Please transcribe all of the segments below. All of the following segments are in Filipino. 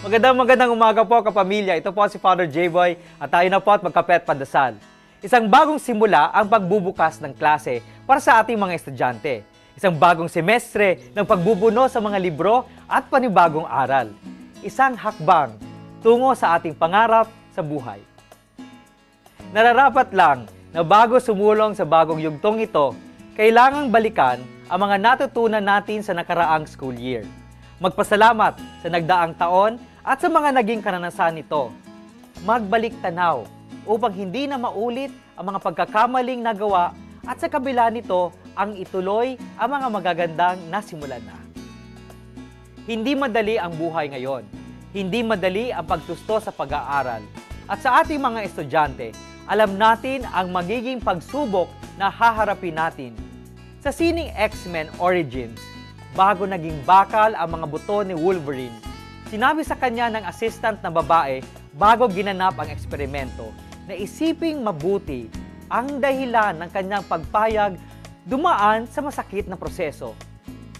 Magandang umaga po kapamilya. Ito po si Father J-Boy at tayo na po at magkape at pandasal. Isang bagong simula ang pagbubukas ng klase para sa ating mga estudyante. Isang bagong semestre ng pagbubuno sa mga libro at panibagong aral. Isang hakbang tungo sa ating pangarap sa buhay. Nararapat lang na bago sumulong sa bagong yugtong ito, kailangang balikan ang mga natutunan natin sa nakaraang school year. Magpasalamat sa nagdaang taon at sa mga naging karanasan nito. Magbalik tanaw upang hindi na maulit ang mga pagkakamaling nagawa at sa kabila nito ang ituloy ang mga magagandang nasimulan na. Hindi madali ang buhay ngayon. Hindi madali ang pagtusto sa pag-aaral. At sa ating mga estudyante, alam natin ang magiging pagsubok na haharapin natin. Sa sining X-Men Origins, bago naging bakal ang mga buto ni Wolverine, sinabi sa kanya ng assistant na babae bago ginanap ang eksperimento na isiping mabuti ang dahilan ng kanyang pagpayag dumaan sa masakit na proseso.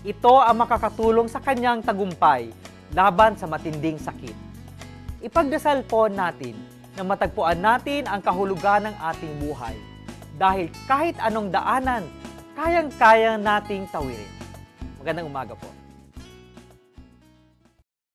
Ito ang makakatulong sa kanyang tagumpay laban sa matinding sakit. Ipagdasal po natin na matagpuan natin ang kahulugan ng ating buhay dahil kahit anong daanan, kayang-kaya nating tawirin. Magandang umaga po.